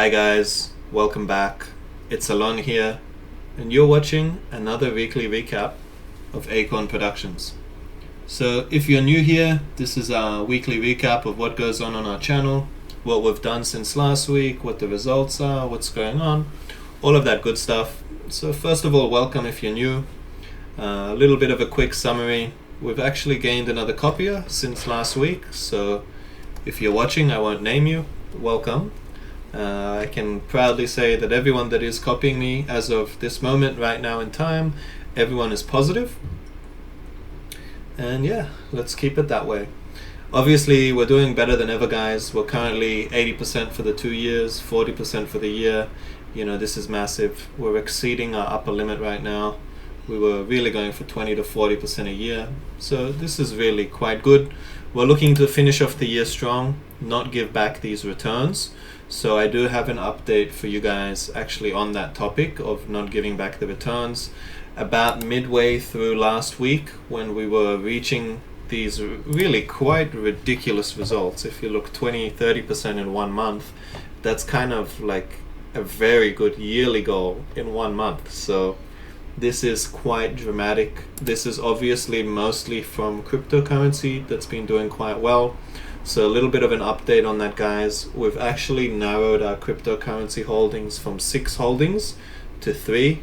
Hi guys, welcome back. It's Alon here, and you're watching another weekly recap of Acorn Productions. So if you're new here, this is our weekly recap of what goes on our channel, what we've done since last week, what the results are, what's going on, all of that good stuff. So first of all, welcome if you're new. A little bit of a quick summary. We've actually gained another copier since last week, so if you're watching, I won't name you. Welcome. I can proudly say that everyone that is copying me as of this moment right now in time, everyone is positive. And yeah, let's keep it that way. Obviously, we're doing better than ever, guys. We're currently 80% for the 2 years, 40% for the year. You know, this is massive. We're exceeding our upper limit right now. We were really going for 20 to 40% a year. So this is really quite good. We're looking to finish off the year strong, not give back these returns. So I do have an update for you guys actually on that topic of not giving back the returns. About midway through last week, when we were reaching these really quite ridiculous results, if you look 20-30% in 1 month, that's kind of like a very good yearly goal in 1 month. So this is quite dramatic. This is obviously mostly from cryptocurrency that's been doing quite well. So a little bit of an update on that, guys. We've actually narrowed our cryptocurrency holdings from 6 holdings to 3.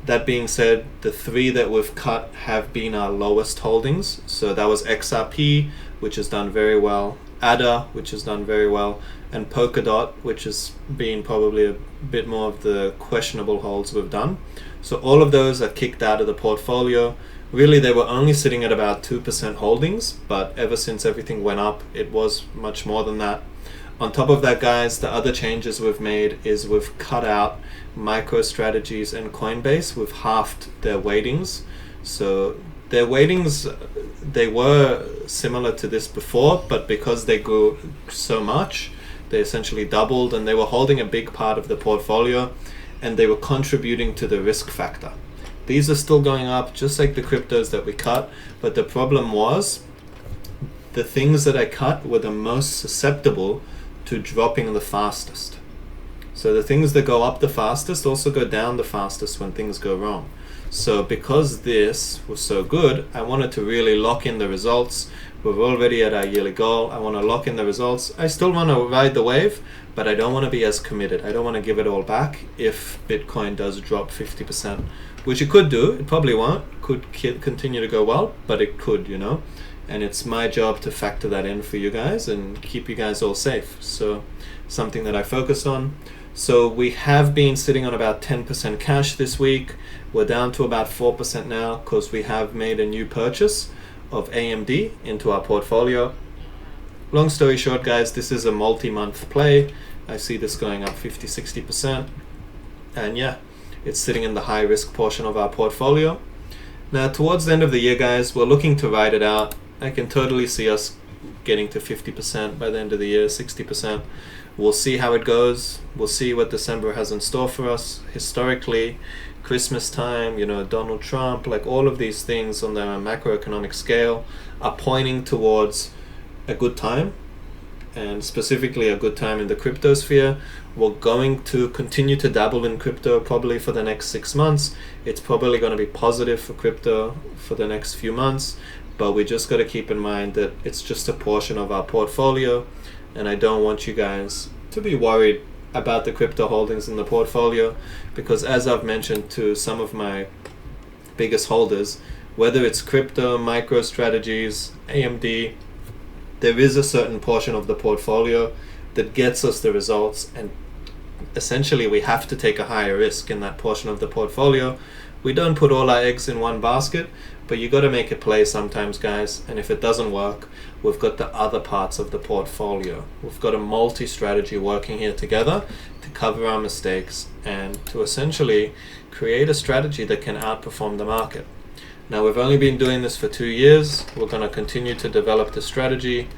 That being said, the 3 that we've cut have been our lowest holdings. So that was XRP, which has done very well, ADA, which has done very well, and Polkadot, which has been probably a bit more of the questionable holds we've done. So all of those are kicked out of the portfolio. Really, they were only sitting at about 2% holdings, but ever since everything went up, it was much more than that. On top of that, guys, the other changes we've made is we've cut out MicroStrategies and Coinbase. We've halved their weightings. So their weightings, they were similar to this before, but because they grew so much, they essentially doubled, and they were holding a big part of the portfolio, and they were contributing to the risk factor. These are still going up, just like the cryptos that we cut, but the problem was the things that I cut were the most susceptible to dropping the fastest. So the things that go up the fastest also go down the fastest when things go wrong. So because this was so good, I wanted to really lock in the results. We're already at our yearly goal. I want to lock in the results. I still want to ride the wave, but I don't want to be as committed. I don't want to give it all back if Bitcoin does drop 50%, which it could do. It probably won't. Could continue to go well, but it could, you know. And it's my job to factor that in for you guys and keep you guys all safe. So something that I focus on. So we have been sitting on about 10% cash this week. We're down to about 4% now because we have made a new purchase of AMD into our portfolio. Long story short, guys, this is a multi-month play. I see this going up 50-60%. And yeah, it's sitting in the high risk portion of our portfolio. Now, towards the end of the year, guys, we're looking to ride it out. I can totally see us getting to 50% by the end of the year, 60%. We'll see how it goes. We'll see what December has in store for us. Historically, Christmas time, you know, Donald Trump, like all of these things on the macroeconomic scale are pointing towards a good time, and specifically a good time in the crypto sphere. We're going to continue to dabble in crypto probably for the next 6 months. It's probably going to be positive for crypto for the next few months, but we just got to keep in mind that it's just a portion of our portfolio, and I don't want you guys to be worried about the crypto holdings in the portfolio, because as I've mentioned to some of my biggest holders, whether it's crypto, MicroStrategies, AMD, there is a certain portion of the portfolio that gets us the results, and essentially we have to take a higher risk in that portion of the portfolio. We don't put all our eggs in one basket, but you got to make a play sometimes, guys, and if it doesn't work, we've got the other parts of the portfolio. We've got a multi-strategy working here together to cover our mistakes and to essentially create a strategy that can outperform the market. Now, we've only been doing this for 2 years. We're going to continue to develop the strategy.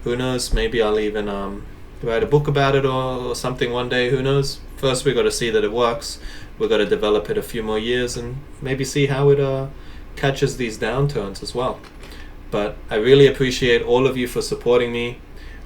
Who knows, maybe I'll even write a book about it or something one day, who knows. First, we got to see that it works. We've got to develop it a few more years and maybe see how it catches these downturns as well. But I really appreciate all of you for supporting me.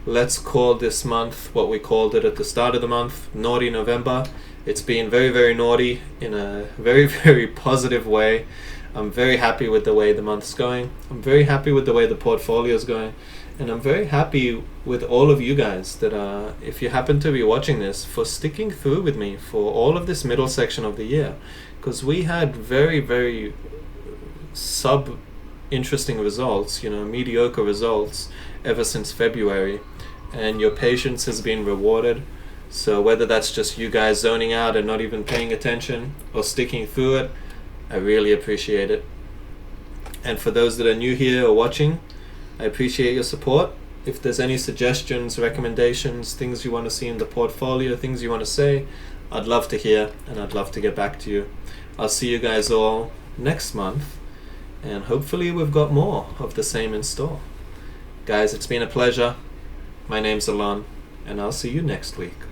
let's call this month what we called it at the start of the month, Naughty November. It's been very, very naughty in a very, very positive way. I'm very happy with the way the month's going. I'm very happy with the way the portfolio is going. And I'm very happy with all of you guys that are, if you happen to be watching this, for sticking through with me for all of this middle section of the year. Because we had very, very interesting results, mediocre results ever since February. And your patience has been rewarded. So whether that's just you guys zoning out and not even paying attention or sticking through it, I really appreciate it. And for those that are new here or watching, I appreciate your support. If there's any suggestions, recommendations, things you want to see in the portfolio, things you want to say, I'd love to hear and I'd love to get back to you. I'll see you guys all next month, and hopefully we've got more of the same in store. Guys, it's been a pleasure. My name's Alon, and I'll see you next week.